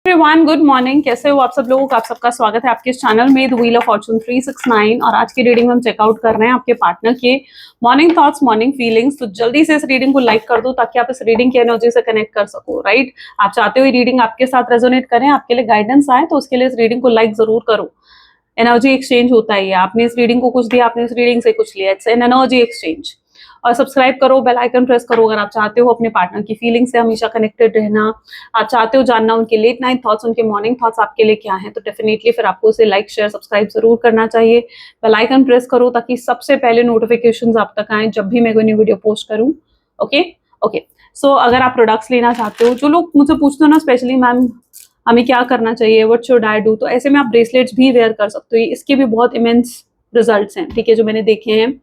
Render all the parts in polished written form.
Everyone good morning. कैसे हो आप सब लोग? आप सबका स्वागत है आपके इस चैनल में द व्हील ऑफ फॉर्चून 369। और आज की रीडिंग में हम चेकआउट कर रहे हैं आपके पार्टनर के मॉर्निंग थॉट्स, मॉर्निंग फीलिंग्स। तो जल्दी से इस रीडिंग को लाइक कर दो ताकि आप इस रीडिंग की एनर्जी से कनेक्ट कर सको। राइट, आप चाहते हो ये रीडिंग आपके साथ रेजोनेट करें, आपके लिए गाइडेंस आए, तो उसके लिए इस रीडिंग को लाइक जरूर करो। एनर्जी एक्सचेंज होता है, आपने इस रीडिंग को कुछ दिया, आपने इस रीडिंग से कुछ लिया, इट्स एन एनर्जी एक्सचेंज। और सब्सक्राइब करो, बेल आइकन प्रेस करो अगर आप चाहते हो अपने पार्टनर की फीलिंग से हमेशा कनेक्टेड रहना। आप चाहते हो जानना उनके लेट नाइट थॉट्स, उनके मॉर्निंग थॉट्स आपके लिए क्या हैं, तो डेफिनेटली फिर आपको उसे लाइक शेयर सब्सक्राइब जरूर करना चाहिए। बेल आइकन प्रेस करो ताकि सबसे पहले नोटिफिकेशंस आप तक आए जब भी मैं कोई न्यू वीडियो पोस्ट करूँ। Okay okay. सो अगर आप प्रोडक्ट्स लेना चाहते हो, जो लोग मुझसे पूछते हो ना स्पेशली, मैम हमें क्या करना चाहिए, व्हाट शुड आई डू, तो ऐसे में आप ब्रेसलेट्स भी वेयर कर सकते हो। इसके भी बहुत इमेंस रिजल्ट्स हैं, ठीक है, जो मैंने देखे हैं।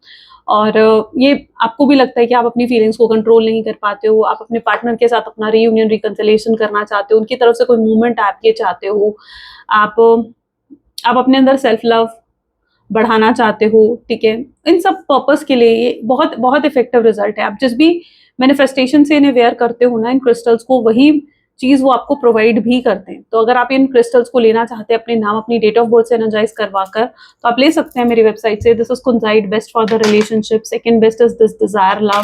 और ये आपको भी लगता है कि आप अपनी फीलिंग्स को कंट्रोल नहीं कर पाते हो, आप अपने पार्टनर के साथ अपना रीयूनियन रिकंसिलिएशन करना चाहते हो, उनकी तरफ से कोई मूवमेंट आप ये चाहते हो, आप अपने अंदर सेल्फ लव बढ़ाना चाहते हो, ठीक है, इन सब पर्पस के लिए ये बहुत बहुत इफेक्टिव रिजल्ट है। आप जिस भी मैनिफेस्टेशन से इन्हें वेयर करते हो ना, इन क्रिस्टल्स को, वही चीज वो आपको प्रोवाइड भी करते हैं। तो अगर आप इन क्रिस्टल्स को लेना चाहते हैं अपने नाम अपनी डेट ऑफ बर्थ से एनर्जाइज करवाकर, तो आप ले सकते हैं मेरी वेबसाइट से। This is kunzite, best for the relationship, second best is this desire love.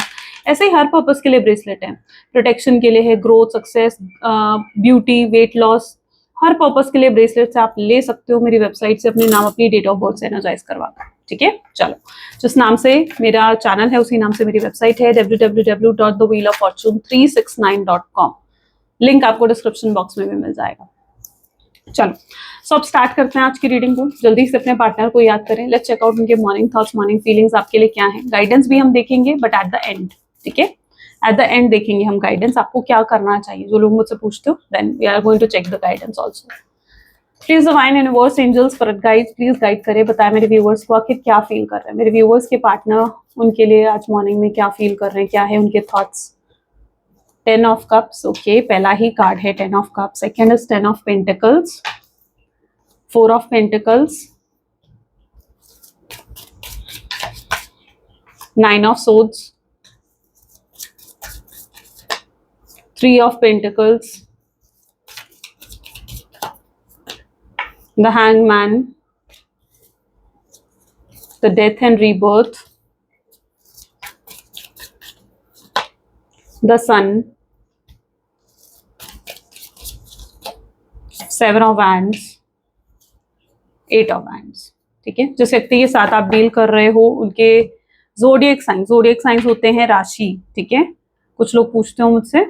ऐसे ही हर पर्पस के लिए ब्रेसलेट है, प्रोटेक्शन के लिए है, growth, success, beauty, weight loss, हर पर्पस के लिए ब्रेसलेट से आप ले सकते हो मेरी वेबसाइट से अपने नाम अपनी डेट ऑफ बर्थ से एनर्जाइज करवाकर। ठीक है, चलो, जिस नाम से मेरा चैनल है उसी नाम से मेरी वेबसाइट है www.thewheeloffortune369.com। लिंक आपको डिस्क्रिप्शन बॉक्स में भी मिल जाएगा। चलो, सो अब स्टार्ट करते हैं आज की रीडिंग को। जल्दी से अपने पार्टनर को याद करें। लेट्स चेक आउट उनके मॉर्निंग थॉट्स, मॉर्निंग फीलिंग्स आपके लिए क्या है। गाइडेंस भी हम देखेंगे बट एट द एंड, ठीक है, एट द एंड देखेंगे हम गाइडेंस, आपको क्या करना चाहिए। जो लोग मुझसे पूछते हो, then we are going to check the guidance also. Please divine universe, angels, spirit guides, please guide करें, बताएं मेरे व्यूअर्स को आखिर क्या फील कर रहे हैं। मेरे व्यूअर्स के पार्टनर, उनके लिए आज मॉर्निंग में क्या फील कर रहे हैं, क्या है उनके थॉट्स। 10 ऑफ कप्स, ओके, पहला ही कार्ड है 10 of cups. Second is 10 of pentacles, 4 of pentacles, 9 of swords, 3 of pentacles, the hangman, the death and rebirth, the sun, 7 of wands, 8 of wands। ठीक है, जिस व्यक्ति के साथ आप डील कर रहे हो उनके ज़ोडिएक साइंस होते हैं राशि, ठीक है। कुछ लोग पूछते हो मुझसे,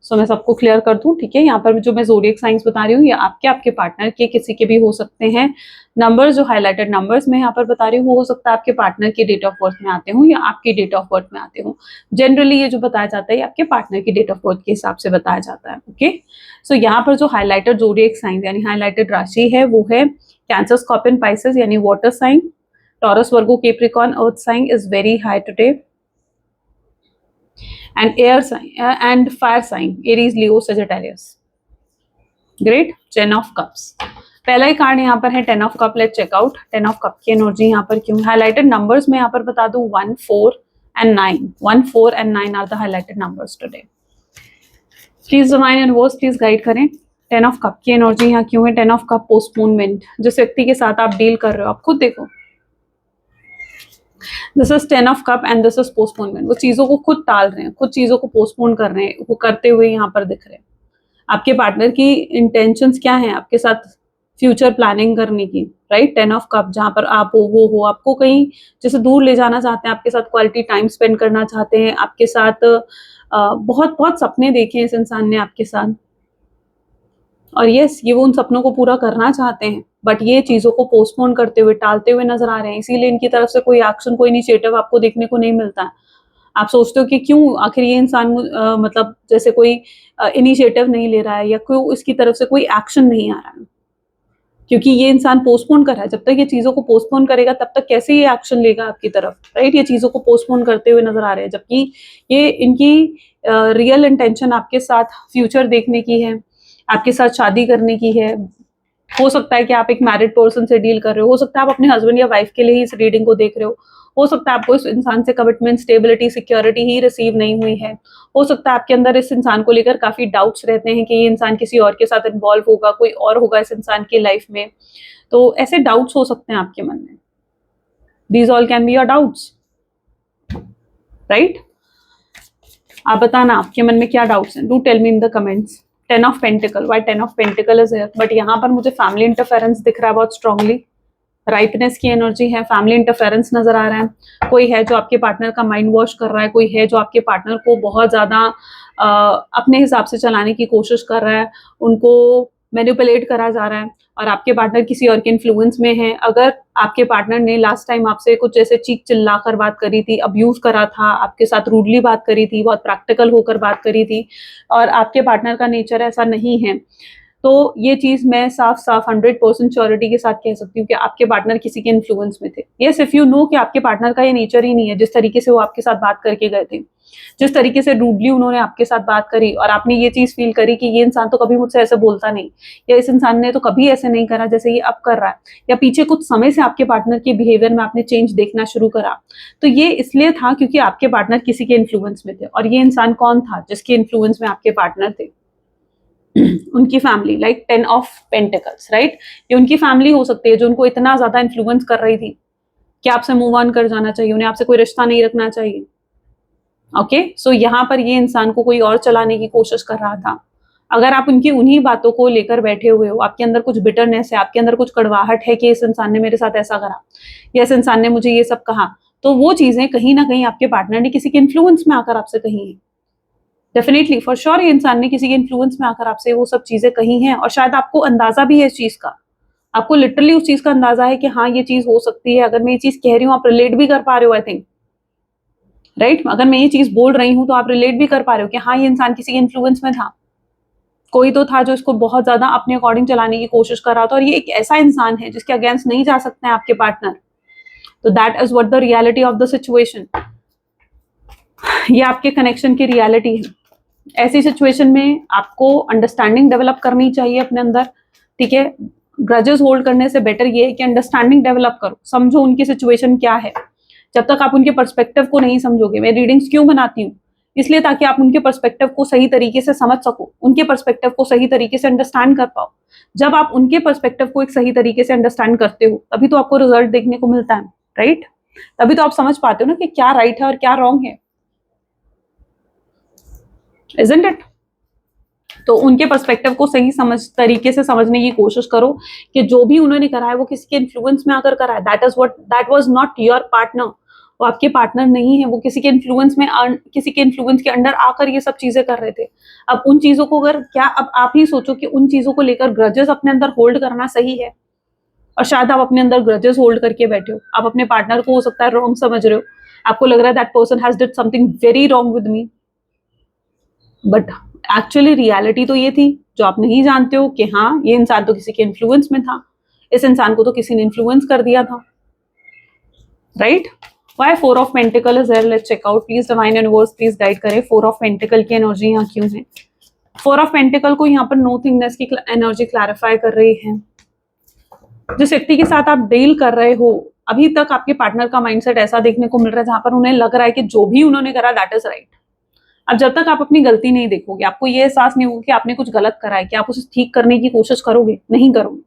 सो मैं सबको क्लियर कर दूं, ठीक है। यहाँ पर जो मैं ज़ोडिएक साइंस बता रही हूँ ये आपके पार्टनर के किसी के भी हो सकते हैं। नंबर्स, जो हाईलाइटेड नंबर्स मैं यहाँ पर बता रही हूँ, वो हो सकता है आपके पार्टनर की डेट ऑफ बर्थ में आते हो या आपकी डेट ऑफ बर्थ में आते हो। जनरली ये जो बताया जाता है ये आपके पार्टनर की डेट ऑफ बर्थ के हिसाब से बताया जाता है, ओके। सो यहाँ पर जो हाईलाइटेड ज़ोडिएक साइंस यानी हाईलाइटेड राशि है वो है कैंसर, स्कॉर्पियन, पाइसेस यानी water sign, Taurus, Virgo, Capricorn, earth sign is very high today, and air sign and fire sign Aries, Leo, Sagittarius। Great, 10 of cups पहला ही कार्ड यहाँ पर है 10 of cup. Let check out 10 of cup की energy यहाँ पर क्यों। Highlighted numbers में यहाँ पर बता दूं 1, 4 and 9। 1, 4 and 9 are the highlighted numbers today. Please divine universe, please guide करें 10 ऑफ कप की एनर्जी यहाँ क्यों है। 10 ऑफ कप, पोस्टपोनमेंट। जिस व्यक्ति के साथ आप डील कर रहे हो, आप खुद देखो, this is 10 of cup and this is postponement. वो चीजों को खुद टाल रहे हैं, खुद चीजों को पोस्टपोन कर रहे हैं, वो करते हुए यहाँ पर दिख रहे हैं। आपके पार्टनर की इंटेंशंस क्या हैं आपके साथ फ्यूचर प्लानिंग करने की, राइट। 10 ऑफ कप, जहां पर आप हो, वो हो, आपको कहीं जैसे दूर ले जाना चाहते हैं, आपके साथ क्वालिटी टाइम स्पेंड करना चाहते हैं, आपके साथ बहुत बहुत सपने देखे इस इंसान ने आपके साथ, और यस, ये वो उन सपनों को पूरा करना चाहते हैं, बट ये चीजों को पोस्टपोन करते हुए, टालते हुए नजर आ रहे हैं। इसीलिए इनकी तरफ से कोई एक्शन, कोई इनिशिएटिव आपको देखने को नहीं मिलता है। आप सोचते हो कि क्यों आखिर ये इंसान मतलब जैसे कोई इनिशिएटिव नहीं ले रहा है या क्यों इसकी तरफ से कोई एक्शन नहीं आ रहा है, क्योंकि ये इंसान पोस्टपोन कर रहा है। जब तक ये चीजों को पोस्टपोन करेगा तब तक कैसे ये एक्शन लेगा आपकी तरफ, राइट। ये चीजों को पोस्टपोन करते हुए नजर आ रहे हैं, जबकि ये इनकी रियल इंटेंशन आपके साथ फ्यूचर देखने की है, आपके साथ शादी करने की है। हो सकता है कि आप एक मैरिड पर्सन से डील कर रहे हो सकता है आप अपने हस्बैंड या वाइफ के लिए ही इस रीडिंग को देख रहे हो सकता है आपको इस इंसान से कमिटमेंट, स्टेबिलिटी, सिक्योरिटी ही रिसीव नहीं हुई है। हो सकता है आपके अंदर इस इंसान को लेकर काफी डाउट्स रहते हैं कि ये इंसान किसी और के साथ इन्वॉल्व होगा, कोई और होगा इस इंसान की लाइफ में। तो ऐसे डाउट्स हो सकते हैं आपके मन में। These all can be your doubts, right? आप बताना आपके मन में क्या डाउट्स हैं। Do tell me in the comments. 10 of pentacle, why 10 of pentacle is here? But यहाँ पर मुझे फैमिली इंटरफेरेंस दिख रहा है बहुत स्ट्रांगली। राइपनेस की एनर्जी है, फैमिली इंटरफेरेंस नजर आ रहा है। कोई है जो आपके पार्टनर का माइंड वॉश कर रहा है, कोई है जो आपके पार्टनर को बहुत ज्यादा अपने हिसाब से चलाने की कोशिश कर रहा है, उनको मैनिपुलेट करा जा रहा है, और आपके पार्टनर किसी और के इन्फ्लुएंस में है। अगर आपके पार्टनर ने लास्ट टाइम आपसे कुछ ऐसे चीख चिल्ला कर बात करी थी, अब्यूज करा था, आपके साथ रूडली बात करी थी, बहुत प्रैक्टिकल होकर बात करी थी, और आपके पार्टनर का नेचर ऐसा नहीं है, तो ये चीज मैं साफ साफ 100% श्योरिटी के साथ कह सकती हूँ कि आपके पार्टनर किसी के इन्फ्लुएंस में थे। यस, इफ यू नो कि आपके पार्टनर का ये नेचर ही नहीं है, जिस तरीके से वो आपके साथ बात करके गए थे, जिस तरीके से रूडली उन्होंने आपके साथ बात करी, और आपने ये चीज फील करी कि ये इंसान तो कभी मुझसे ऐसे बोलता नहीं, या इस इंसान ने तो कभी ऐसे नहीं करा जैसे ये अब कर रहा है, या पीछे कुछ समय से आपके पार्टनर के बिहेवियर में आपने चेंज देखना शुरू करा, तो ये इसलिए था क्योंकि आपके पार्टनर किसी के इन्फ्लुएंस में थे। और ये इंसान कौन था जिसके इन्फ्लुएंस में आपके पार्टनर थे? उनकी family, like 10 of pentacles, right? ये उनकी फैमिली हो सकती है जो उनको इतना ज्यादा इन्फ्लुएंस कर रही थी कि आपसे मूव ऑन कर जाना चाहिए, उन्हें आपसे कोई रिश्ता नहीं रखना चाहिए। ओके, सो यहाँ पर ये इंसान को कोई और चलाने की कोशिश कर रहा था। अगर आप उनकी उन्हीं बातों को लेकर बैठे हुए हो, आपके अंदर कुछ बिटरनेस है, आपके अंदर कुछ कड़वाहट है कि इस इंसान ने मेरे साथ ऐसा करा, या इस इंसान ने मुझे ये सब कहा, तो वो चीजें कहीं ना कहीं आपके पार्टनर ने किसी के इन्फ्लुएंस में आकर आपसे कही है। डेफिनेटली, फॉर श्योर, ये इंसान ने किसी के इन्फ्लुएंस में आकर आपसे वो सब चीजें कही हैं, और शायद आपको अंदाजा भी है इस चीज का। आपको लिटरली उस चीज का अंदाजा है कि हाँ ये चीज हो सकती है। अगर मैं ये चीज कह रही हूँ, आप रिलेट भी कर पा रहे हो, आई थिंक, राइट? अगर मैं ये चीज बोल रही हूँ तो आप रिलेट भी कर पा रहे हो कि हाँ ये इंसान किसी के इन्फ्लुएंस में था, कोई तो था जो इसको बहुत ज्यादा अपने अकॉर्डिंग चलाने की कोशिश कर रहा था, और ये एक ऐसा इंसान है जिसके अगेंस्ट नहीं जा सकते हैं आपके पार्टनर। तो that is what the reality of the situation. ये आपके कनेक्शन की रियलिटी है। ऐसी सिचुएशन में आपको अंडरस्टैंडिंग डेवलप करनी चाहिए अपने अंदर, ठीक है? ग्रजेस होल्ड करने से बेटर ये है कि अंडरस्टैंडिंग डेवलप करो, समझो उनकी सिचुएशन क्या है। जब तक आप उनके पर्सपेक्टिव को नहीं समझोगे, मैं रीडिंग्स क्यों बनाती हूँ? इसलिए ताकि आप उनके पर्सपेक्टिव को सही तरीके से समझ सको, उनके पर्सपेक्टिव को सही तरीके से अंडरस्टैंड कर पाओ। जब आप उनके पर्सपेक्टिव को एक सही तरीके से अंडरस्टैंड करते हो, तभी तो आपको रिजल्ट देखने को मिलता है, राइट? तभी तो आप समझ पाते हो ना कि क्या राइट है और क्या रॉन्ग है, इजंट इट? तो उनके पर्सपेक्टिव को सही तरीके से समझने की कोशिश करो कि जो भी उन्होंने करा है वो किसी के इन्फ्लुएंस में आकर करा है। That was not your partner. वो आपके पार्टनर नहीं है, वो किसी के इन्फ्लुएंस में, किसी के इन्फ्लुएंस के अंडर आकर ये सब चीजें कर रहे थे। अब उन चीजों को अगर क्या, अब आप ही सोचो कि उन चीजों को लेकर ग्रजेस अपने अंदर होल्ड करना सही है? और शायद आप अपने अंदर ग्रजेस होल्ड करके बैठे हो, आप अपने पार्टनर को हो सकता है रॉन्ग समझ रहे हो, आपको लग रहा है that person has did something very wrong with me, but actually reality तो ये थी जो आप नहीं जानते हो कि हाँ ये इंसान तो किसी के इन्फ्लुएंस में था, इस इंसान को तो किसी ने इन्फ्लुएंस कर दिया था, right? Why 4 of Pentacle is here? Let's check out. Please divine universe, please guide करें 4 of Pentacle की एनर्जी यहाँ क्यों है? 4 of Pentacle को यहाँ पर नोथिंगनेस की एनर्जी क्लैरिफाई कर रही है। जिस व्यक्ति के साथ आप डील कर रहे हो, अभी तक आपके पार्टनर का माइंडसेट ऐसा देखने को मिल रहा है जहां पर उन्हें लग रहा है कि जो भी उन्होंने करा दैट इज राइट। अब जब तक आप अपनी गलती नहीं देखोगे, आपको ये एहसास नहीं होगा कि आपने कुछ गलत करा है, कि आप उसे ठीक करने की कोशिश करोगे, नहीं करोगे।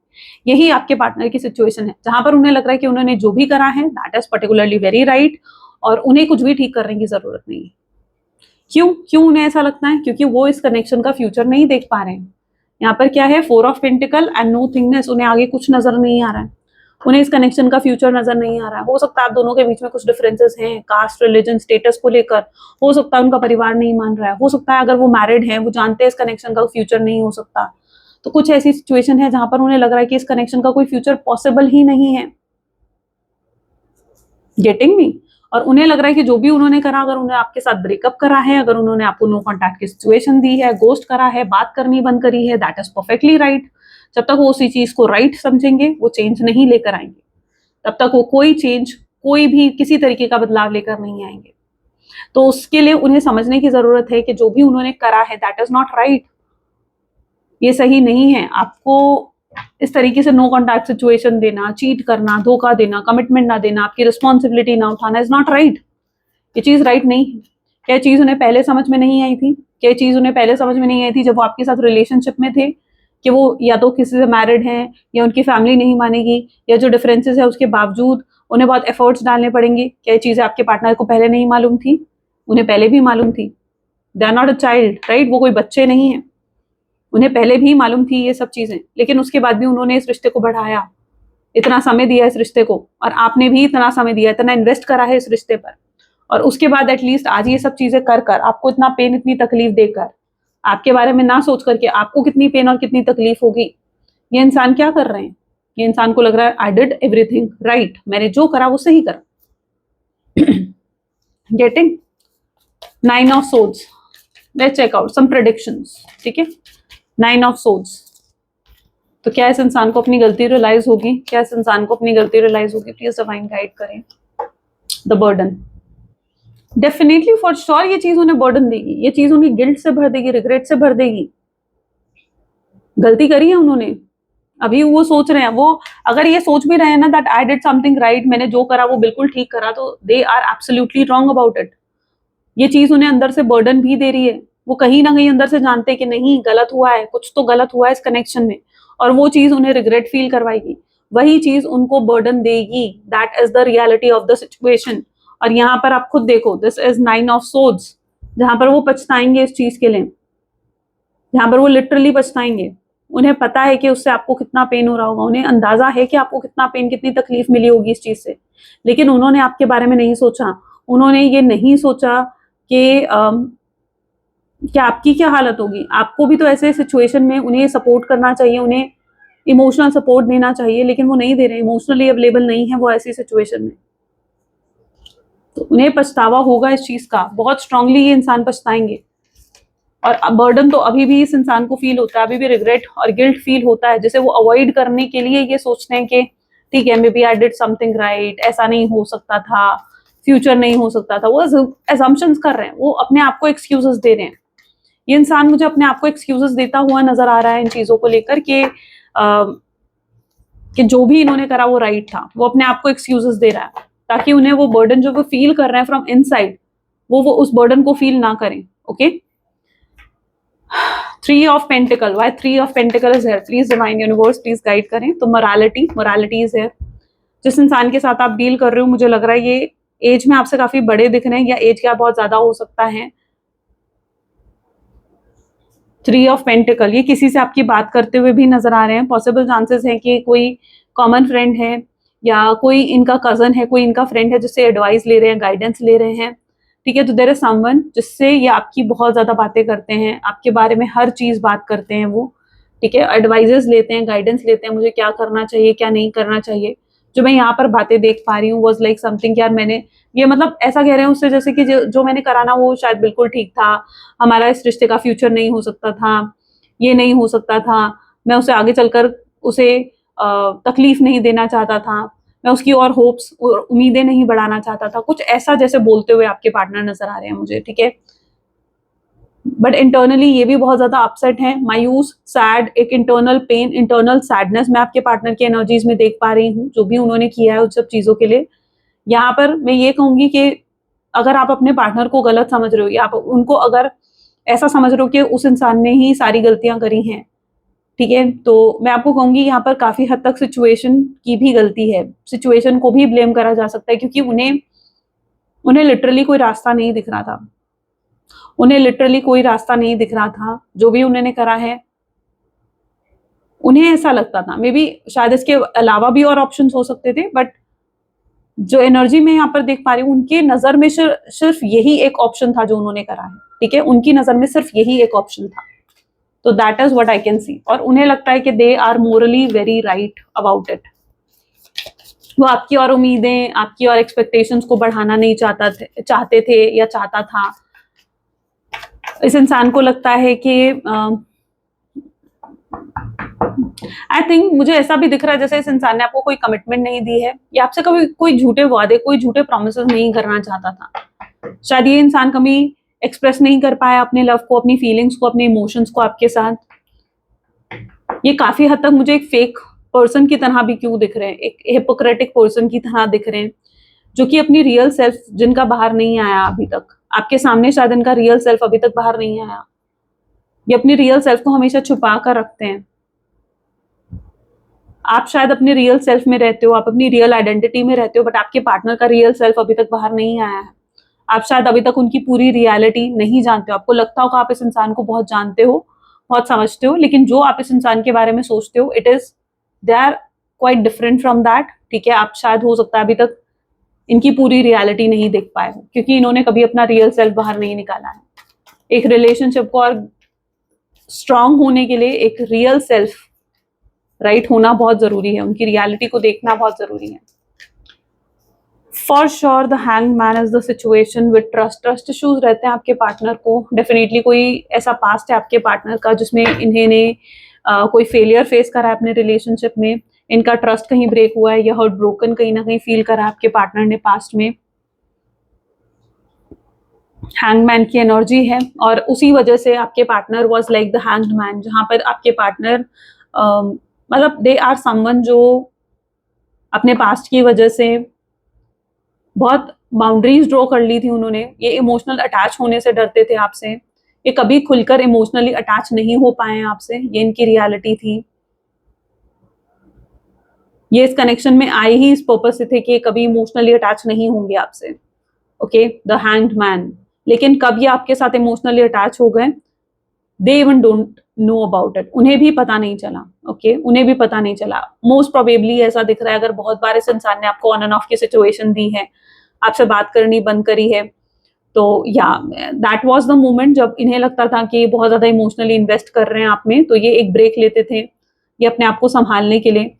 यही आपके पार्टनर की सिचुएशन है जहां पर उन्हें लग रहा है कि उन्होंने जो भी करा है that is particularly very right, और उन्हें कुछ भी ठीक करने की जरूरत नहीं है। क्यों उन्हें ऐसा लगता है? क्योंकि वो इस कनेक्शन का फ्यूचर नहीं देख पा रहे हैं। यहाँ पर क्या है? 4 ऑफ पेंटिकल एंड नो थिंगनेस। उन्हें आगे कुछ नजर नहीं आ रहा है, उन्हें इस कनेक्शन का फ्यूचर नजर नहीं आ रहा है। हो सकता है आप दोनों के बीच में कुछ डिफरेंसेस हैं, कास्ट, रिलीजन, स्टेटस को लेकर। हो सकता है उनका परिवार नहीं मान रहा है, हो सकता है अगर वो मैरिड है वो जानते हैं इस कनेक्शन का फ्यूचर नहीं हो सकता। तो कुछ ऐसी सिचुएशन है जहां पर उन्हें लग रहा है कि इस कनेक्शन का कोई फ्यूचर पॉसिबल ही नहीं है। Getting me? और उन्हें लग रहा है कि जो भी उन्होंने करा, अगर उन्हें आपके साथ ब्रेकअप करा है, अगर उन्होंने आपको नो कॉन्टैक्ट की सिचुएशन दी है, गोस्ट करा है, बात करनी बंद करी है, दैट इज परफेक्टली राइट। जब तक वो उसी चीज को राइट समझेंगे, वो चेंज नहीं लेकर आएंगे। तब तक वो कोई चेंज, कोई भी किसी तरीके का बदलाव लेकर नहीं आएंगे। तो उसके लिए उन्हें समझने की जरूरत है कि जो भी उन्होंने करा है दैट इज नॉट राइट, ये सही नहीं है। आपको इस तरीके से नो कॉन्टैक्ट सिचुएशन देना, चीट करना, धोखा देना, कमिटमेंट ना देना, आपकी रिस्पॉन्सिबिलिटी ना उठाना इज नॉट राइट। ये चीज राइट नहीं है। क्या चीज उन्हें पहले समझ में नहीं आई थी? क्या चीज उन्हें पहले समझ में नहीं आई थी जब वो आपके साथ रिलेशनशिप में थे, कि वो या तो किसी से मैरिड हैं, या उनकी फैमिली नहीं मानेगी, या जो डिफरेंसेस है उसके बावजूद उन्हें बहुत एफर्ट्स डालने पड़ेंगे? क्या ये चीजें आपके पार्टनर को पहले नहीं मालूम थी? उन्हें पहले भी मालूम थी। They are not a child, right? वो कोई बच्चे नहीं है, उन्हें पहले भी मालूम थी ये सब चीजें, लेकिन उसके बाद भी उन्होंने इस रिश्ते को बढ़ाया, इतना समय दिया इस रिश्ते को, और आपने भी इतना समय दिया, इतना इन्वेस्ट करा है इस रिश्ते पर, और उसके बाद एटलीस्ट आज ये सब चीजें कर कर, आपको इतना पेन, इतनी तकलीफ देकर, आपके बारे में ना सोच करके आपको कितनी पेन और कितनी तकलीफ होगी, ये इंसान क्या कर रहे हैं? ये इंसान को लग रहा है आई डिड एवरीथिंग राइट, मैंने जो करा वो सही करा। Getting 9 of swords. Let's check out some predictions. ठीक है, 9 ऑफ सोर्ड्स। तो क्या इस इंसान को अपनी गलती रियलाइज होगी? क्या इस इंसान को अपनी गलती रियलाइज होगी? प्लीज डिवाइन गाइड करें। The burden. Definitely for sure ये चीज उन्हें बर्डन देगी, ये चीज उन्हें गिल्ट से भर देगी, रिग्रेट से भर देगी। गलती करी है उन्होंने, अभी वो सोच रहे हैं, वो अगर ये सोच भी रहे हैं ना that I did something right, मैंने जो करा वो बिल्कुल ठीक करा, तो they are absolutely wrong about it. ये चीज उन्हें अंदर से बर्डन भी दे रही है। वो कहीं ना कहीं अंदर से जानते हैं कि नहीं, गलत हुआ है, कुछ तो गलत हुआ है इस कनेक्शन में, और वो चीज उन्हें रिग्रेट फील करवाएगी, वही चीज उनको बर्डन देगी। That is the reality of the situation. और यहाँ पर आप खुद देखो, दिस इज 9 ऑफ सोर्ड्स, जहां पर वो पछताएंगे इस चीज के लिए, जहां पर वो लिटरली पछताएंगे। उन्हें पता है कि उससे आपको कितना पेन हो रहा होगा, उन्हें अंदाजा है कि आपको कितना पेन, कितनी तकलीफ मिली होगी इस चीज से, लेकिन उन्होंने आपके बारे में नहीं सोचा। उन्होंने ये नहीं सोचा कि आपकी क्या हालत होगी। आपको भी तो ऐसे सिचुएशन में उन्हें सपोर्ट करना चाहिए, उन्हें इमोशनल सपोर्ट देना चाहिए, लेकिन वो नहीं दे रहे, इमोशनली अवेलेबल नहीं है वो ऐसी सिचुएशन में। तो उन्हें पछतावा होगा इस चीज का, बहुत स्ट्रांगली ये इंसान पछताएंगे। और बर्डन तो अभी भी इस इंसान को फील होता है, अभी भी रिग्रेट और गिल्ट फील होता है, जिसे वो अवॉइड करने के लिए ये सोचते हैं कि ठीक है, maybe I did something right, ऐसा नहीं हो सकता था, फ्यूचर नहीं हो सकता था। वो असम्पशंस कर रहे हैं, वो अपने आप को एक्सक्यूजेस दे रहे हैं। ये इंसान मुझे अपने आप को एक्सक्यूजेस देता हुआ नजर आ रहा है इन चीजों को लेकर कि जो भी इन्होंने करा वो राइट था। वो अपने आप को एक्सक्यूजेस दे रहा है ताकि उन्हें वो बर्डन जो वो फील कर रहे हैं फ्रॉम इनसाइड, वो उस बर्डन को फील ना करें। Okay, 3 of pentacle. Why 3 of pentacle is here? Please divine universe please guide करें। तो मोरालिटी इज हियर। जिस इंसान के साथ आप डील कर रहे हो, मुझे लग रहा है ये एज में आपसे काफी बड़े दिख रहे हैं, या एज क्या बहुत ज्यादा हो सकता है। 3 ऑफ पेंटिकल, ये किसी से आपकी बात करते हुए भी नजर आ रहे हैं। पॉसिबल चांसेस है कि कोई कॉमन फ्रेंड है, या कोई इनका कजन है, कोई इनका फ्रेंड है जिससे एडवाइस ले रहे हैं, गाइडेंस ले रहे हैं। ठीक है, तो देयर इज समवन जिससे ये आपकी बहुत ज्यादा बातें करते हैं, आपके बारे में हर चीज बात करते हैं वो। ठीक है, एडवाइजेस लेते हैं, गाइडेंस लेते हैं, मुझे क्या करना चाहिए, क्या नहीं करना चाहिए। जो मैं यहाँ पर बातें देख पा रही हूँ वॉज लाइक समथिंग, यार मैंने ये, मतलब ऐसा कह रहे हैं उससे जैसे कि जो मैंने करा ना वो शायद बिल्कुल ठीक था, हमारा इस रिश्ते का फ्यूचर नहीं हो सकता था, ये नहीं हो सकता था, मैं उसे आगे चलकर उसे तकलीफ नहीं देना चाहता था, मैं उसकी और होप्स और उम्मीदें नहीं बढ़ाना चाहता था, कुछ ऐसा जैसे बोलते हुए आपके पार्टनर नजर आ रहे हैं मुझे। ठीक है, बट इंटरनली ये भी बहुत ज्यादा अपसेट है, मायूस, सैड, एक इंटरनल पेन, इंटरनल सैडनेस मैं आपके पार्टनर की एनर्जीज में देख पा रही हूँ, जो भी उन्होंने किया है उन सब चीजों के लिए। यहाँ पर मैं ये कहूंगी कि अगर आप अपने पार्टनर को गलत समझ रहे हो, या आप उनको अगर ऐसा समझ रहे हो कि उस इंसान ने ही सारी गलतियां करी हैं, ठीक है, तो मैं आपको कहूंगी यहाँ पर काफी हद तक सिचुएशन की भी गलती है, सिचुएशन को भी ब्लेम करा जा सकता है, क्योंकि उन्हें लिटरली कोई रास्ता नहीं दिख रहा था, उन्हें लिटरली कोई रास्ता नहीं दिख रहा था। जो भी उन्होंने करा है, उन्हें ऐसा लगता था, मे बी शायद इसके अलावा भी और ऑप्शंस हो सकते थे, बट जो एनर्जी में यहाँ पर देख पा रही हूँ, उनके नजर में सिर्फ यही एक ऑप्शन था जो उन्होंने करा है। ठीक है, उनकी नजर में सिर्फ यही एक ऑप्शन था, तो that is what I can see. और उन्हें लगता है कि they are morally very right about it. वो आपकी और उम्मीदें, आपकी और एक्सपेक्टेशंस को बढ़ाना नहीं चाहते थे या चाहता था। इस इंसान को लगता है कि आई थिंक मुझे ऐसा भी दिख रहा है जैसे इस इंसान ने आपको कोई कमिटमेंट नहीं दी है, या आपसे कभी कोई झूठे वादे, कोई झूठे प्रोमिसेस नहीं करना चाहता था। शायद ये इंसान कभी एक्सप्रेस नहीं कर पाया अपने लव को, अपनी फीलिंग्स को, अपने इमोशंस को आपके साथ। ये काफी हद तक मुझे एक फेक पर्सन की तरह भी क्यों दिख रहे हैं, एक हिपोक्रेटिक पर्सन की तरह दिख रहे हैं, जो कि अपनी रियल सेल्फ जिनका बाहर नहीं आया अभी तक, आपके सामने शायद इनका रियल सेल्फ अभी तक बाहर नहीं आया, ये अपनी रियल सेल्फ को हमेशा छुपा कर रखते हैं। आप शायद अपने रियल सेल्फ में रहते हो, आप अपनी रियल आइडेंटिटी में रहते हो, बट आपके पार्टनर का रियल सेल्फ अभी तक बाहर नहीं आया है। आप शायद अभी तक उनकी पूरी रियलिटी नहीं जानते हो। आपको लगता होगा आप इस इंसान को बहुत जानते हो, बहुत समझते हो, लेकिन जो आप इस इंसान के बारे में सोचते हो, it is they are quite different from that. ठीक है, आप शायद हो सकता है अभी तक इनकी पूरी रियलिटी नहीं देख पाए हो, क्योंकि इन्होंने कभी अपना रियल सेल्फ बाहर नहीं निकाला है। एक रिलेशनशिप को और स्ट्रांग होने के लिए एक रियल सेल्फ राइट होना बहुत जरूरी है, उनकी रियलिटी को देखना बहुत जरूरी है। For sure the hang man is the situation with trust issues रहते हैं आपके पार्टनर को। डेफिनेटली कोई ऐसा पास्ट है आपके पार्टनर का जिसमें इन्होंने कोई फेलियर फेस करा है अपने रिलेशनशिप में, इनका ट्रस्ट कहीं ब्रेक हुआ है या हर्ट ब्रोकन कहीं ना कहीं फील करा आपके पार्टनर ने पास्ट में। हैंगमैन की एनर्जी है और उसी वजह से आपके partner was like the hanged man, जहां पर आपके पार्टनर मतलब दे आर समवन जो अपने पास्ट की वजह से बहुत बाउंड्रीज ड्रॉ कर ली थी उन्होंने। ये इमोशनल अटैच होने से डरते थे आपसे, ये कभी खुलकर इमोशनली अटैच नहीं हो पाए आपसे, ये इनकी रियलिटी थी। ये इस कनेक्शन में आए ही इस पर्पस से थे कि ये कभी इमोशनली अटैच नहीं होंगे आपसे। Okay, the hanged man. लेकिन कब ये आपके साथ इमोशनली अटैच हो गए, they even don't know about it, उन्हें भी पता नहीं चला। ओके, उन्हें भी पता नहीं चला। मोस्ट प्रोबेबली ऐसा दिख रहा है, अगर बहुत बार इस इंसान ने आपको ऑन एंड ऑफ की सिचुएशन दी है, आपसे बात करनी बंद करी है, तो या दैट वाज द मोमेंट जब इन्हें लगता था कि बहुत ज्यादा इमोशनली इन्वेस्ट कर रहे हैं आप में, तो ये एक ब्रेक लेते थे, ये अपने आप को संभालने के लिए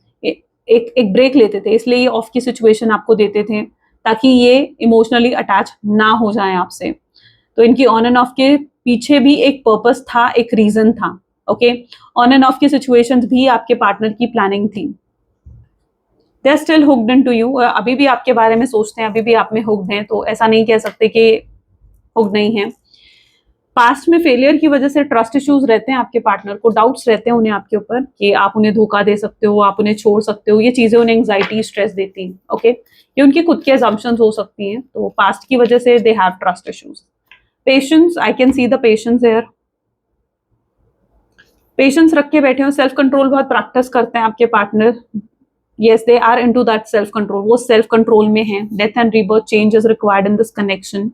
एक ब्रेक लेते थे, इसलिए ये ऑफ की सिचुएशन आपको देते थे ताकि ये इमोशनली अटैच ना हो जाए आपसे। तो इनकी ऑन एंड ऑफ के पीछे भी एक पर्पस था, एक रीजन था। ओके, ऑन एंड ऑफ की सिचुएशंस भी आपके पार्टनर की प्लानिंग थी। They are still hooked into you, अभी भी आपके बारे में सोचते हैं, अभी भी आप में हुक्ड हैं, तो ऐसा नहीं कह सकते कि हुक्ड नहीं है। पास्ट में फेलियर की वजह से ट्रस्ट इश्यूज रहते हैं आपके पार्टनर को, डाउट्स रहते हैं उन्हें आपके ऊपर कि आप उन्हें धोखा दे सकते हो, आप उन्हें छोड़ सकते हो, ये चीजें उन्हें एंग्जाइटी स्ट्रेस देती हैं। ओके, ये उनकी खुद के assumptions हो सकती हैं, तो पास्ट की वजह से they have trust issues. Patience, I can see the patience here, patience रख के बैठे हो, सेल्फ कंट्रोल बहुत प्रैक्टिस करते हैं आपके partner. yes they are into that self control, वो सेल्फ कंट्रोल में है। Death and rebirth change is required in this connection.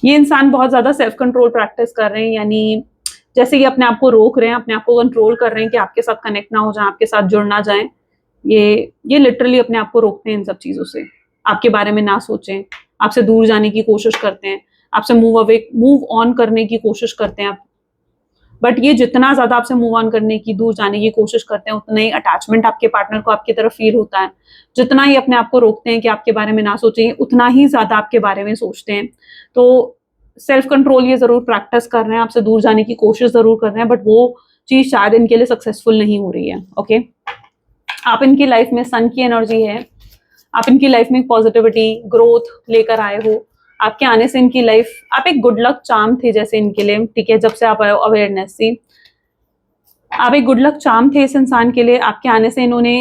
ये इंसान बहुत ज्यादा सेल्फ कंट्रोल प्रैक्टिस कर रहे हैं, यानी जैसे ये अपने आप को रोक रहे हैं, अपने आप को कंट्रोल कर रहे हैं कि आपके साथ कनेक्ट ना हो जाए, आपके साथ जुड़ ना जाए। ये लिटरली अपने आप को रोकते हैं इन सब चीजों से, आपके बारे में ना सोचें, आपसे दूर जाने की कोशिश करते हैं, आपसे मूव ऑन करने की कोशिश करते हैं आप। बट ये जितना ज्यादा आपसे मूव ऑन करने की, दूर जाने की कोशिश करते हैं, उतना ही अटैचमेंट आपके पार्टनर को आपकी तरफ फील होता है। जितना ही अपने आप को रोकते हैं कि आपके बारे में ना सोचें, उतना ही ज्यादा आपके बारे में सोचते हैं। तो सेल्फ कंट्रोल ये जरूर प्रैक्टिस कर रहे हैं, आपसे दूर जाने की कोशिश जरूर कर रहे हैं, बट वो चीज शायद इनके लिए सक्सेसफुल नहीं हो रही है। ओके, आप इनकी लाइफ में सन की एनर्जी है, आप इनकी लाइफ में पॉजिटिविटी ग्रोथ लेकर आए हो। आपके आने से इनकी लाइफ, आप एक गुड लक चार्म थे जैसे इनके लिए। ठीक है, जब से आप आए हो अवेयरनेस से, आप एक गुड लक चार्म थे इस इंसान के लिए। आपके आने से इन्होंने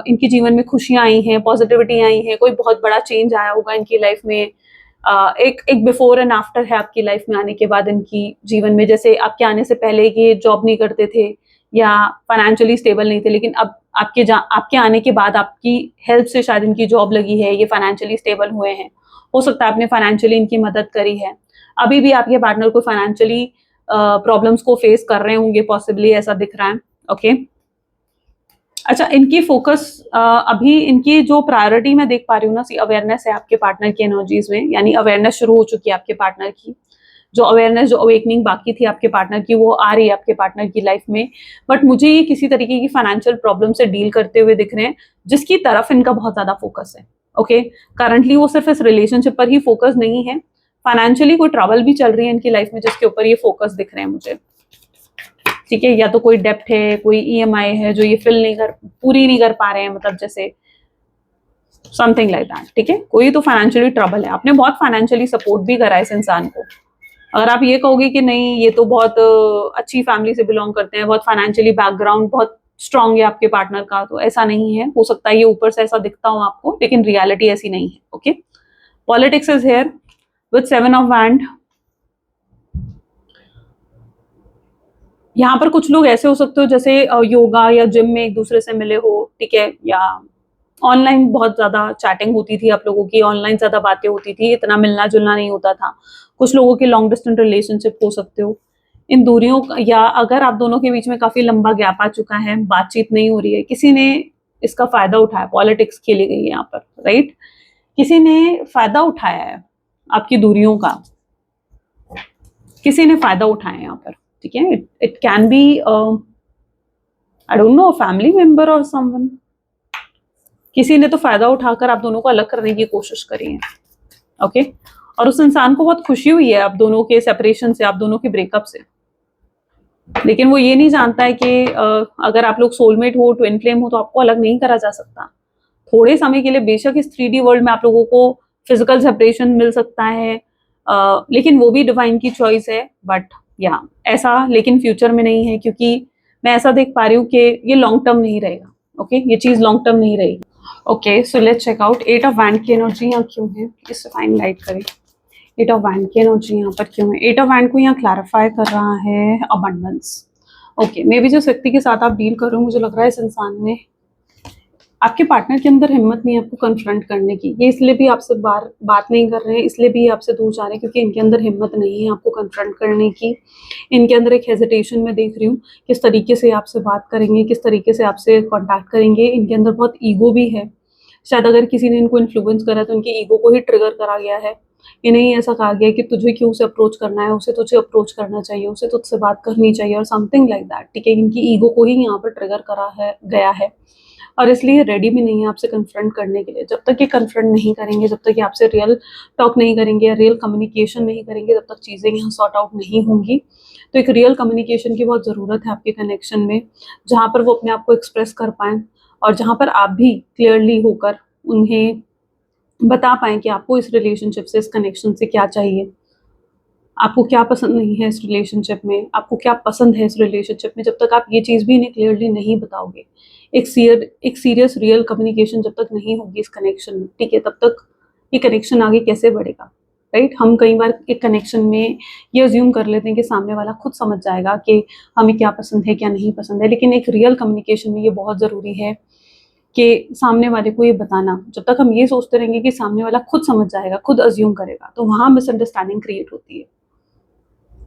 इनके जीवन में खुशियां आई हैं, पॉजिटिविटी आई है, कोई बहुत बड़ा चेंज आया होगा इनकी लाइफ में। एक बिफोर एंड आफ्टर है आपकी लाइफ में आने के बाद इनकी जीवन में। जैसे आपके आने से पहले ये जॉब नहीं करते थे या फाइनेंशियली स्टेबल नहीं थे, लेकिन अब आपके आने के बाद आपकी हेल्प से शायद इनकी जॉब लगी है, ये फाइनेंशियली स्टेबल हुए हैं। हो सकता है आपने फाइनेंशियली इनकी मदद करी है। अभी भी आपके पार्टनर को फाइनेंशियली प्रॉब्लम्स को फेस कर रहे होंगे, पॉसिबली ऐसा दिख रहा है। ओके, अच्छा, इनकी फोकस अभी इनकी जो प्रायोरिटी मैं देख पा रही हूँ ना, सी अवेयरनेस है आपके पार्टनर की एनर्जीज में, यानी अवेयरनेस शुरू हो चुकी है आपके पार्टनर की। जो अवेयरनेस, जो अवेकनिंग बाकी थी आपके पार्टनर की, वो आ रही है आपके पार्टनर की लाइफ में। बट मुझे ये किसी तरीके की फाइनेंशियल प्रॉब्लम से डील करते हुए दिख रहे हैं, जिसकी तरफ इनका बहुत ज्यादा फोकस है। ओके, करंटली वो सिर्फ इस रिलेशनशिप पर ही फोकस नहीं है, फाइनेंशियली कोई ट्रबल भी चल रही है इनकी लाइफ में जिसके ऊपर ये फोकस दिख रहे हैं मुझे। ठीक है, या तो कोई डेप्ट है, कोई ईएमआई है जो ये पूरी नहीं कर पा रहे हैं, मतलब जैसे समथिंग लाइक दैट। ठीक है, कोई तो फाइनेंशियली ट्रबल है। आपने बहुत फाइनेंशियली सपोर्ट भी करा है इस इंसान को। अगर आप ये कहोगे कि नहीं ये तो बहुत अच्छी फैमिली से बिलोंग करते हैं, बहुत फाइनेंशियली बैकग्राउंड बहुत स्ट्रांग है आपके पार्टनर का, तो ऐसा नहीं है। हो सकता है ये ऊपर से ऐसा दिखता हो आपको, लेकिन रियलिटी ऐसी नहीं है। Okay, politics is here with 7 of wand. यहाँ पर कुछ लोग ऐसे हो सकते हो जैसे योगा या जिम में एक दूसरे से मिले हो, ठीक है, या ऑनलाइन बहुत ज्यादा चैटिंग होती थी आप लोगों की, ऑनलाइन ज्यादा बातें होती थी, इतना मिलना जुलना नहीं होता था। कुछ लोगों के लॉन्ग डिस्टेंस रिलेशनशिप हो सकते हो। इन दूरियों या अगर आप दोनों के बीच में काफी लंबा गैप आ चुका है, बातचीत नहीं हो रही है, किसी ने इसका फायदा उठाया, पॉलिटिक्स खेली गई है यहाँ पर, राइट। किसी ने फायदा उठाया है आपकी दूरियों का, किसी ने फायदा उठाया है यहाँ पर, ठीक है। It can be I don't know family member और समवन। किसी ने तो फायदा उठाकर आप दोनों को अलग करने की कोशिश करी है, ओके। और उस इंसान को बहुत खुशी हुई है आप दोनों के सेपरेशन से, आप दोनों के ब्रेकअप से, लेकिन वो ये नहीं जानता है कि अगर आप लोग सोलमेट हो, ट्विन फ्लेम हो, तो आपको अलग नहीं करा जा सकता। थोड़े समय के लिए बेशक इस 3D वर्ल्ड में आप लोगों को फिजिकल सेपरेशन मिल सकता है, लेकिन वो भी डिवाइन की चॉइस है। बट या ऐसा लेकिन फ्यूचर में नहीं है, क्योंकि मैं ऐसा देख पा रही हूँ कि ये लॉन्ग टर्म नहीं रहेगा। ओके, ये चीज लॉन्ग टर्म नहीं रहेगी। Okay, so let's check out 8 of wand की एनर्जी यहाँ क्यों है, इसे फाइन लाइट करें। 8 ऑफ वैंड की एनर्जी यहाँ पर क्यों है? 8 ऑफ वैंड को यहाँ क्लैरिफाई कर रहा है अबंडेंस। ओके, मे बी जिस व्यक्ति के साथ आप डील कर रहे हो, मुझे लग रहा है इस इंसान ने, आपके पार्टनर के अंदर हिम्मत नहीं है आपको कन्फ्रंट करने की। ये इसलिए भी आपसे बात नहीं कर रहे हैं, इसलिए भी आपसे दूर जा रहे हैं, क्योंकि इनके अंदर हिम्मत नहीं है आपको कन्फ्रंट करने की। इनके अंदर एक हेजिटेशन में देख रही हूँ, किस तरीके से आपसे बात करेंगे, किस तरीके से आपसे कॉन्टैक्ट करेंगे। इनके अंदर बहुत ईगो भी है। शायद अगर किसी ने इनको इन्फ्लुएंस करा तो इनकी ईगो को ही ट्रिगर करा गया है। इन्हें ऐसा कहा गया है कि तुझे क्यों उसे अप्रोच करना है, उसे तुझे अप्रोच करना चाहिए, उसे तुझसे बात करनी चाहिए, और समथिंग लाइक दैट, ठीक है। इनकी ईगो को ही यहाँ पर ट्रिगर करा है गया है, और इसलिए रेडी भी नहीं है आपसे कन्फ्रंट करने के लिए। जब तक ये कन्फ्रंट नहीं करेंगे, जब तक ये आपसे रियल टॉक नहीं करेंगे या रियल कम्युनिकेशन नहीं करेंगे, जब तक चीज़ें यहाँ सॉर्ट आउट नहीं होंगी। तो एक रियल कम्युनिकेशन की बहुत ज़रूरत है आपके कनेक्शन में, जहाँ पर वो अपने आप को एक्सप्रेस कर पाएँ, और जहाँ पर आप भी क्लियरली होकर उन्हें बता पाएँ कि आपको इस रिलेशनशिप से, इस कनेक्शन से क्या चाहिए, आपको क्या पसंद नहीं है इस रिलेशनशिप में, आपको क्या पसंद है इस रिलेशनशिप में। जब तक आप ये चीज़ भी इन्हें क्लियरली नहीं बताओगे, एक सीरियस रियल कम्युनिकेशन जब तक नहीं होगी इस कनेक्शन में, ठीक है, तब तक ये कनेक्शन आगे कैसे बढ़ेगा, राइट। हम कई बार एक कनेक्शन में ये अज्यूम कर लेते हैं कि सामने वाला खुद समझ जाएगा कि हमें क्या पसंद है क्या नहीं पसंद है, लेकिन एक रियल कम्युनिकेशन में ये बहुत ज़रूरी है कि सामने वाले को ये बताना। जब तक हम ये सोचते रहेंगे कि सामने वाला खुद समझ जाएगा, खुद अज्यूम करेगा, तो वहाँ मिसअंडरस्टैंडिंग क्रिएट होती है।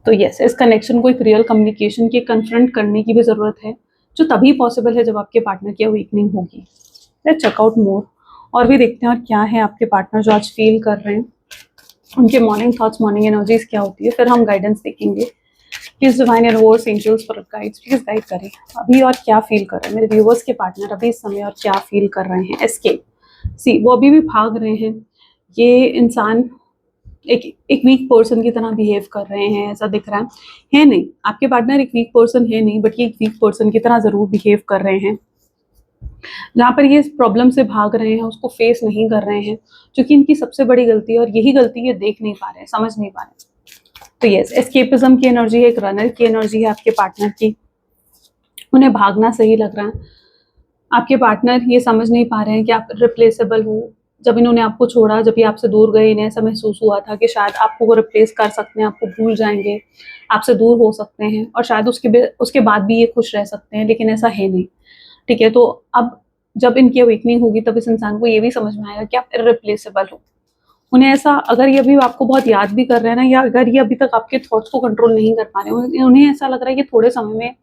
तो यस, इस कनेक्शन को एक रियल कम्युनिकेशन की, कन्फ्रंट करने की भी ज़रूरत है, जो तभी पॉसिबल है जब आपके पार्टनर की अवेकनिंग होगी। लेट्स चेक आउट मोर, और भी देखते हैं और क्या है आपके पार्टनर जो आज फील कर रहे हैं, उनके मॉर्निंग थॉट्स, मॉर्निंग एनर्जीज क्या होती है, फिर हम गाइडेंस देखेंगे। Please divine universe, angels, spirit guides, please guide करें अभी और क्या फील कर रहे हैं मेरे व्यूवर्स के पार्टनर अभी इस समय, और क्या फील कर रहे हैं। एस्केप, सी वो अभी भी भाग रहे हैं। ये इंसान एक वीक पर्सन की तरह बिहेव कर रहे हैं, ऐसा दिख रहा है नहीं। आपके पार्टनर एक वीक पर्सन है नहीं, बट ये एक वीक पर्सन की तरह जरूर बिहेव कर रहे हैं। जहाँ पर ये प्रॉब्लम से भाग रहे हैं, उसको फेस नहीं कर रहे हैं, क्योंकि इनकी सबसे बड़ी गलती है, और यही गलती ये देख नहीं पा रहे हैं, समझ नहीं पा रहे। तो यस, एस्केपिज्म की एनर्जी है, एक रनर की एनर्जी है आपके पार्टनर की। उन्हें भागना सही लग रहा है। आपके पार्टनर ये समझ नहीं पा रहे हैं कि आप रिप्लेसेबल हो। जब इन्होंने आपको छोड़ा, जब ये आपसे दूर गए, इन्हें ऐसा महसूस हुआ था कि शायद आपको वो रिप्लेस कर सकते हैं, आपको भूल जाएंगे, आपसे दूर हो सकते हैं, और शायद उसके बाद भी ये खुश रह सकते हैं, लेकिन ऐसा है नहीं, ठीक है। तो अब जब इनकी अवेकनिंग होगी, तब इस इंसान को ये भी समझ में आएगा कि आप इररिप्लेसेबल हो। उन्हें ऐसा, अगर ये अभी आपको बहुत याद भी कर रहे हैं ना, या अगर ये अभी तक आपके थॉट्स को कंट्रोल नहीं कर पा रहे, उन्हें ऐसा लग रहा है कि थोड़े समय में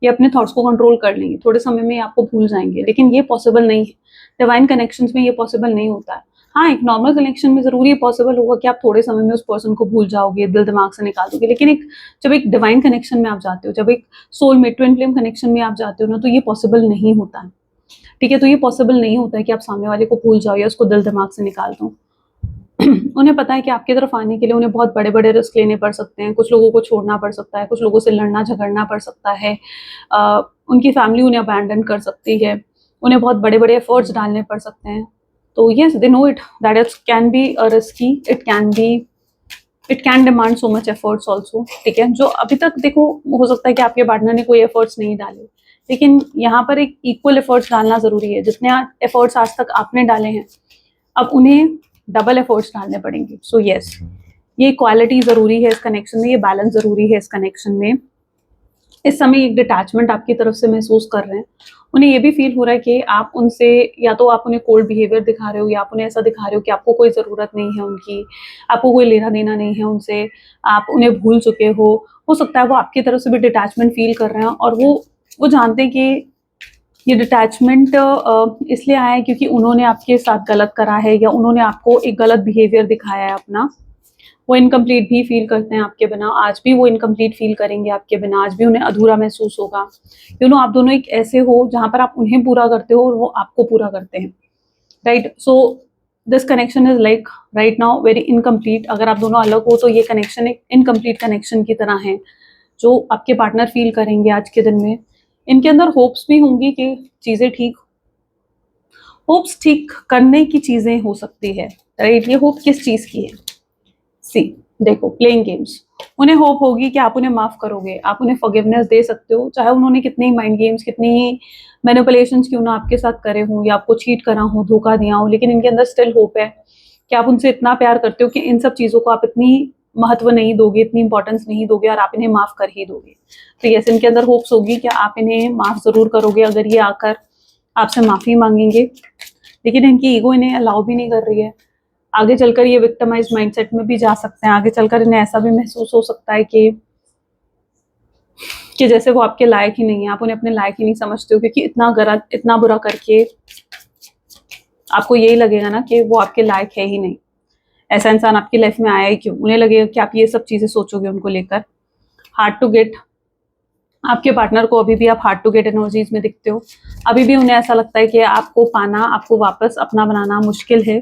ये अपने थॉट्स को कंट्रोल कर लेंगे, थोड़े समय में आपको भूल जाएंगे, लेकिन ये पॉसिबल नहीं है। डिवाइन कनेक्शंस में ये पॉसिबल नहीं होता है। हाँ, एक नॉर्मल कनेक्शन में जरूर ये पॉसिबल होगा कि आप थोड़े समय में उस पर्सन को भूल जाओगे, दिल दिमाग से निकाल दोगे, लेकिन जब एक डिवाइन कनेक्शन में आप जाते हो, जब एक सोलमेट, ट्विन फ्लेम कनेक्शन में आप जाते हो ना, तो ये पॉसिबल नहीं होता है, ठीक है। तो ये पॉसिबल नहीं होता है कि आप सामने वाले को भूल जाओ या उसको दिल दिमाग से निकाल दो। उन्हें पता है कि आपकी तरफ आने के लिए उन्हें बहुत बड़े बड़े रिस्क लेने पड़ सकते हैं, कुछ लोगों को छोड़ना पड़ सकता है, कुछ लोगों से लड़ना झगड़ना पड़ सकता है, उनकी फैमिली उन्हें अबैंडन कर सकती है, उन्हें बहुत बड़े बड़े एफर्ट्स डालने पड़ सकते हैं। तो yes, they know it that it can B risky, it can B it can demand so much efforts also, ठीक है। जो अभी तक देखो हो सकता है कि आपके पार्टनर ने कोई एफर्ट्स नहीं डाले, लेकिन यहाँ पर एक इक्वल एफर्ट्स डालना जरूरी है। जितने एफर्ट्स आज तक आपने डाले हैं, अब उन्हें डबल एफर्ट्स डालने पड़ेंगे। सो यस, ये क्वालिटी जरूरी है इस कनेक्शन में, ये बैलेंस जरूरी है इस कनेक्शन में। इस समय एक डिटैचमेंट आपकी तरफ से महसूस कर रहे हैं। उन्हें ये भी फील हो रहा है कि आप उनसे, या तो आप उन्हें कोल्ड बिहेवियर दिखा रहे हो, या आप उन्हें ऐसा दिखा रहे हो कि आपको कोई ज़रूरत नहीं है उनकी, आपको कोई लेना देना नहीं है उनसे, आप उन्हें भूल चुके हो सकता है वो आपकी तरफ से भी डिटैचमेंट फील कर रहे हैं, और वो जानते हैं कि ये डिटैचमेंट इसलिए आया है क्योंकि उन्होंने आपके साथ गलत करा है, या उन्होंने आपको एक गलत बिहेवियर दिखाया है अपना। वो इनकम्प्लीट भी फील करते हैं आपके बिना, आज भी वो इनकम्प्लीट फील करेंगे आपके बिना, आज भी उन्हें अधूरा महसूस होगा। आप दोनों एक ऐसे हो जहां पर आप उन्हें पूरा करते हो और वो आपको पूरा करते हैं, right. So this connection is like right now very incomplete. अगर आप दोनों अलग हो तो ये कनेक्शन एक इनकम्प्लीट कनेक्शन की तरह है, जो आपके पार्टनर फील करेंगे आज के दिन में। इनके अंदर होप्स भी होंगी कि चीजें होप्स ठीक करने की चीजें हो सकती है, राइट। ये होप किस चीज की है? सी, देखो, प्लेइंग गेम्स। उन्हें होप होगी कि आप उन्हें माफ करोगे, आप उन्हें फॉरगिवनेस दे सकते हो, चाहे उन्होंने कितनी माइंड गेम्स, कितनी ही मैनिपुलेशंस क्यों ना आपके साथ करे हों, या आपको चीट करा हो, धोखा दिया हो, लेकिन इनके अंदर स्टिल होप है कि आप उनसे इतना प्यार करते हो कि इन सब चीजों को आप इतनी महत्व नहीं दोगे, इतनी इंपॉर्टेंस नहीं दोगे, और आप इन्हें माफ कर ही दोगे। तो यस, इनके अंदर होप्स होगी कि आप इन्हें माफ जरूर करोगे अगर ये आकर आपसे माफी मांगेंगे, लेकिन इनकी ईगो इन्हें अलाउ भी नहीं कर रही है। आगे चलकर ये विक्टिमाइज माइंडसेट में भी जा सकते हैं, आगे चलकर इन्हें ऐसा भी महसूस हो सकता है कि जैसे वो आपके लायक ही नहीं है, आप उन्हें अपने लायक ही नहीं समझते हो, क्योंकि इतना गलत, इतना बुरा करके आपको यही लगेगा ना कि वो आपके लायक है ही नहीं, ऐसा इंसान आपकी लाइफ में आया ही क्यों। उन्हें लगेगा कि आप ये सब चीजें सोचोगे उनको लेकर। हार्ड टू गेट, आपके पार्टनर को अभी भी आप हार्ड टू गेट एनर्जीज में दिखते हो। अभी भी उन्हें ऐसा लगता है कि आपको पाना, आपको वापस अपना बनाना मुश्किल है,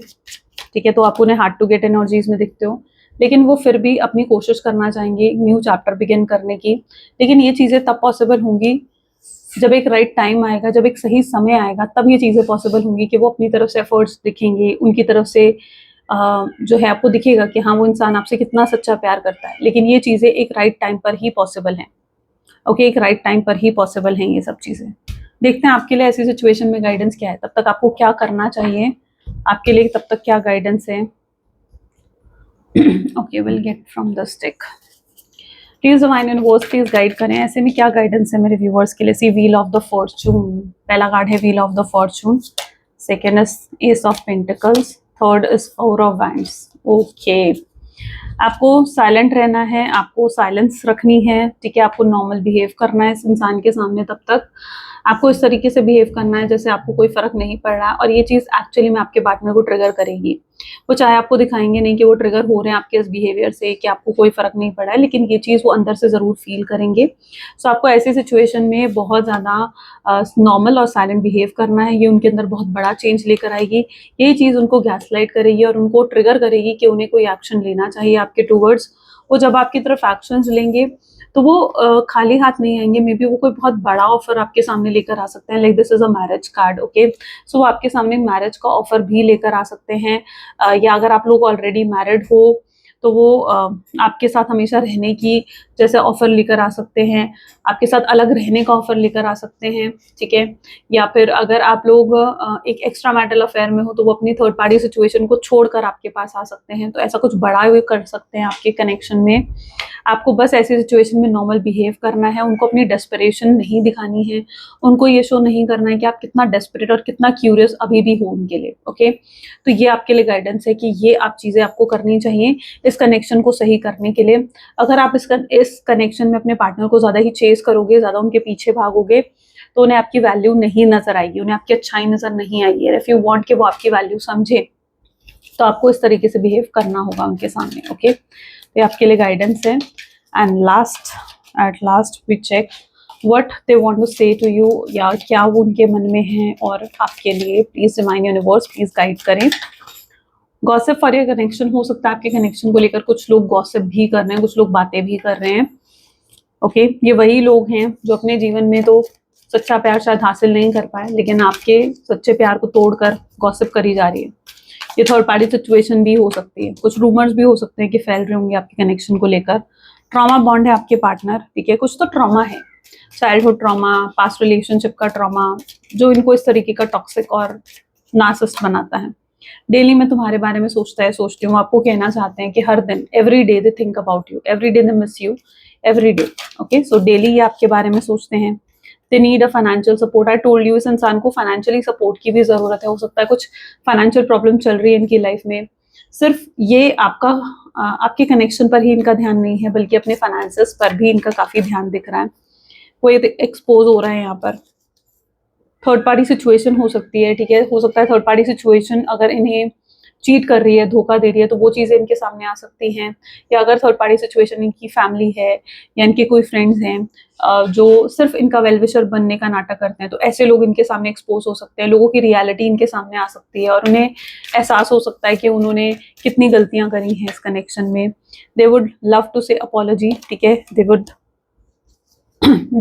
ठीक है। तो आप उन्हें हार्ड टू गेट एनर्जीज में दिखते हो, लेकिन वो फिर भी अपनी कोशिश करना चाहेंगे न्यू चैप्टर बिगिन करने की। लेकिन ये चीज़ें तब पॉसिबल होंगी जब एक राइट टाइम आएगा, जब एक सही समय आएगा, तब ये चीज़ें पॉसिबल होंगी कि वो अपनी तरफ से एफर्ट्स दिखेंगे, उनकी तरफ से जो है आपको दिखेगा कि हाँ, वो इंसान आपसे कितना सच्चा प्यार करता है। लेकिन ये चीज़ें एक राइट टाइम पर ही पॉसिबल हैं, ओके। एक राइट टाइम पर ही पॉसिबल हैं ये सब चीज़ें। देखते हैं आपके लिए ऐसी सिचुएशन में गाइडेंस क्या है, तब तक आपको क्या करना चाहिए, आपके लिए तब तक क्या गाइडेंस है। Okay, will get from the stick. Please divine universe, please guide करें, ऐसे में क्या गाइडेंस है मेरे व्यूवर्स के लिए। सी, व्हील ऑफ द फॉर्चून, पहला कार्ड है wheel of the Fortune, second is S of pentacles, third is four of wands. Okay, आपको साइलेंट रहना है, आपको साइलेंस रखनी है, ठीक है। आपको नॉर्मल बिहेव करना है इस इंसान के सामने, तब तक आपको इस तरीके से बिहेव करना है जैसे आपको कोई फर्क नहीं पड़ रहा है। और ये चीज़ एक्चुअली में आपके पार्टनर को ट्रिगर करेगी। वो चाहे आपको दिखाएंगे नहीं कि वो ट्रिगर हो रहे हैं आपके इस बिहेवियर से, कि आपको कोई फर्क नहीं पड़ा है, लेकिन ये चीज़ वो अंदर से ज़रूर फील करेंगे। सो आपको ऐसी सिचुएशन में बहुत ज़्यादा नॉर्मल और साइलेंट बिहेव करना है। ये उनके अंदर बहुत बड़ा चेंज लेकर आएगी। यही चीज़ उनको गैसलाइट करेगी और उनको ट्रिगर करेगी कि उन्हें कोई एक्शन लेना चाहिए आपके टूवर्ड्स। वो जब आपकी तरफ एक्शंस लेंगे तो वो खाली हाथ नहीं आएंगे। मे बी वो कोई बहुत बड़ा ऑफर आपके सामने लेकर आ सकते हैं, like this is a marriage card, okay. So वो आपके सामने मैरिज का ऑफर भी लेकर आ सकते हैं, या अगर आप लोग ऑलरेडी मैरिड हो तो वो आपके साथ हमेशा रहने की जैसे ऑफर लेकर आ सकते हैं, आपके साथ अलग रहने का ऑफर लेकर आ सकते हैं, ठीक है। या फिर अगर आप लोग एक एक्स्ट्रा मैरिटल अफेयर में हो तो वो अपनी थर्ड पार्टी सिचुएशन को छोड़कर आपके पास आ सकते हैं। तो ऐसा कुछ बड़ा वे कर सकते हैं आपके कनेक्शन में। आपको बस ऐसी सिचुएशन में नॉर्मल बिहेव करना है, उनको अपनी डेस्परेशन नहीं दिखानी है, उनको ये शो नहीं करना है कि आप कितना डेस्परेट और कितना क्यूरियस अभी भी हो उनके लिए, ओके। तो ये आपके लिए गाइडेंस है कि ये आप चीज़ें आपको करनी चाहिए इस कनेक्शन को सही करने के लिए। अगर आप इस कनेक्शन में अपने पार्टनर को ज़्यादा ही चेस करोगे, ज़्यादा उनके पीछे भागोगे, तो उन्हें आपकी वैल्यू नहीं नजर आएगी, उन्हें आपकी अच्छाई नजर नहीं आएगी। इफ यू वांट कि वो आपकी वैल्यू समझे तो आपको इस तरीके से बिहेव करना होगा उनके सामने, ओके। तो ये आपके लिए गाइडेंस है। And at last we check what they want to say to you, या क्या वो उनके मन में है और आपके लिए। Please divine universe, please guide करें। गॉसिप फॉर योर कनेक्शन, हो सकता है आपके कनेक्शन को लेकर कुछ लोग गॉसिप भी कर रहे हैं, कुछ लोग बातें भी कर रहे हैं, ओके। ये वही लोग हैं जो अपने जीवन में तो सच्चा प्यार शायद हासिल नहीं कर पाए, लेकिन आपके सच्चे प्यार को तोड़कर गॉसिप करी जा रही है। ये थर्ड पार्टी सिचुएशन भी हो सकती है, कुछ रूमर्स भी हो सकते हैं कि फैल रहे होंगे आपके कनेक्शन को लेकर। ट्रॉमा बॉन्ड है आपके पार्टनर, ठीक है, कुछ तो ट्रॉमा है, चाइल्डहुड ट्रॉमा, पास्ट रिलेशनशिप का ट्रॉमा, जो इनको इस तरीके का टॉक्सिक और नार्सिसिस्ट बनाता है। डेली में तुम्हारे बारे में सोचती हूँ, आपको कहना चाहते हैं कि हर दिन, every day they think about you, every day they miss you, every day. Okay, so daily ये आपके बारे में सोचते हैं। They need a financial support. I told you, इस इंसान को फाइनेंशियली सपोर्ट की भी जरूरत है। हो सकता है कुछ फाइनेंशियल प्रॉब्लम चल रही है इनकी लाइफ में। सिर्फ ये आपके कनेक्शन पर ही इनका ध्यान नहीं है, बल्कि अपने फाइनेंसेस पर भी इनका काफी ध्यान दिख रहा है। कोई एक्सपोज हो रहा है यहाँ पर। थर्ड पार्टी सिचुएशन हो सकती है, ठीक है, हो सकता है थर्ड पार्टी सिचुएशन अगर इन्हें चीट कर रही है, धोखा दे रही है, तो वो चीज़ें इनके सामने आ सकती हैं। या अगर थर्ड पार्टी सिचुएशन इनकी फैमिली है या इनके कोई फ्रेंड्स हैं जो सिर्फ इनका वेलविशर बनने का नाटक करते हैं, तो ऐसे लोग इनके सामने एक्सपोज हो सकते हैं। लोगों की रियलिटी इनके सामने आ सकती है और उन्हें एहसास हो सकता है कि उन्होंने कितनी गलतियां करी हैं इस कनेक्शन में। दे वुड लव टू से अपॉलॉजी, ठीक है, दे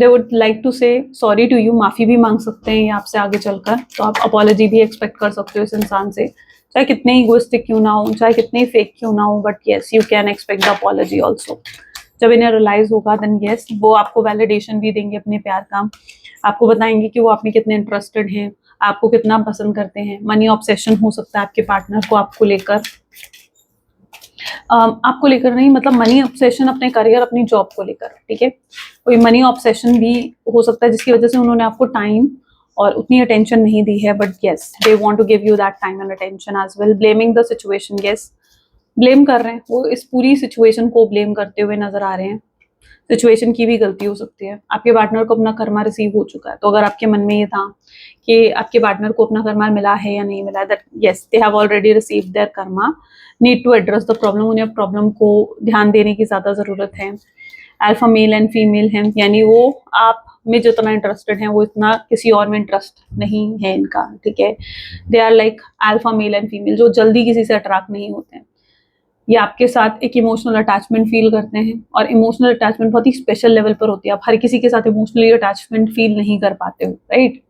वुड लाइक टू से सॉरी टू यू, माफी भी मांग सकते हैं ये आपसे आगे चलकर। तो आप अपॉलॉजी भी एक्सपेक्ट कर सकते हो इस इंसान से, चाहे कितने इगोइस्टिक क्यों ना हो, चाहे कितने फेक क्यों ना हो, but yes you can expect the apology also. जब इन्हें रियलाइज होगा देन यस वो आपको वैलिडेशन भी देंगे अपने प्यार का, आपको बताएंगे कि वो आप में कितने इंटरेस्टेड हैं, आपको कितना पसंद करते हैं। मनी ऑब्सेशन हो सकता है आपके पार्टनर को आपको लेकर नहीं, मतलब मनी ऑब्सेशन अपने करियर, अपनी जॉब को लेकर, ठीक है, कोई मनी ऑब्सेशन भी हो सकता है जिसकी वजह से उन्होंने आपको टाइम और उतनी अटेंशन नहीं दी है, but yes they want to give you that time and attention as well. Blaming the situation, yes blame कर रहे हैं, वो इस पूरी सिचुएशन को ब्लेम करते हुए नजर आ रहे हैं। सिचुएशन की भी गलती हो सकती है, आपके पार्टनर को अपना कर्मा रिसीव हो चुका है। तो अगर आपके मन में ये था कि आपके पार्टनर को अपना कर्मा मिला है या नहीं मिला, that yes they have already received their karma, need to address the problem. उन्हें अब प्रॉब्लम को ध्यान देने की ज्यादा जरूरत है। अल्फा मेल एंड फीमेल हैं, यानी वो आप में जितना इंटरेस्टेड है वो इतना किसी और में इंटरेस्ट नहीं है इनका, ठीक है। They are like alpha male and female, जो जल्दी किसी से अट्रैक्ट नहीं होते हैं। ये आपके साथ एक इमोशनल अटैचमेंट फील करते हैं, और इमोशनल अटैचमेंट बहुत ही स्पेशल लेवल पर होती है। आप हर किसी के साथ इमोशनली अटैचमेंट फील नहीं कर पाते हो, राइट,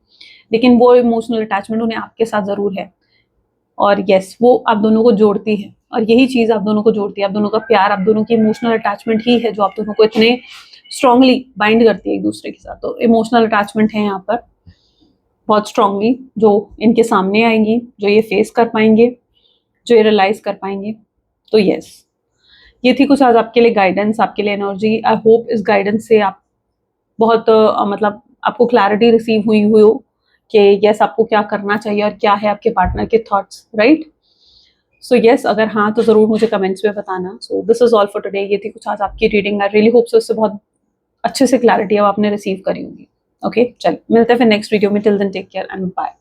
लेकिन वो इमोशनल अटैचमेंट उन्हें आपके साथ जरूर है। और यस वो आप दोनों को जोड़ती है, और यही चीज आप दोनों को जोड़ती है। आप दोनों का प्यार, आप दोनों की इमोशनल अटैचमेंट ही है जो आप दोनों को इतने स्ट्रांगली बाइंड करती है एक दूसरे के साथ। तो इमोशनल अटैचमेंट है यहाँ पर बहुत स्ट्रांगली, जो इनके सामने आएंगी, जो ये फेस कर पाएंगे, जो ये रियलाइज कर पाएंगे। तो यस ये थी कुछ आज आपके लिए गाइडेंस, आपके लिए एनर्जी। आई होप इस गाइडेंस से आप बहुत मतलब आपको क्लैरिटी रिसीव हुई हो कि यस आपको क्या करना चाहिए और क्या है आपके पार्टनर के थॉट्स, राइट। सो यस अगर हाँ तो जरूर मुझे कमेंट्स में बताना। So this is all for today. ये थी कुछ आज आपकी reading. I really hope so इससे बहुत अच्छे से क्लैरिटी अब आपने रिसीव करी होगी। ओके चल मिलते हैं फिर नेक्स्ट वीडियो में। Till then take care and bye.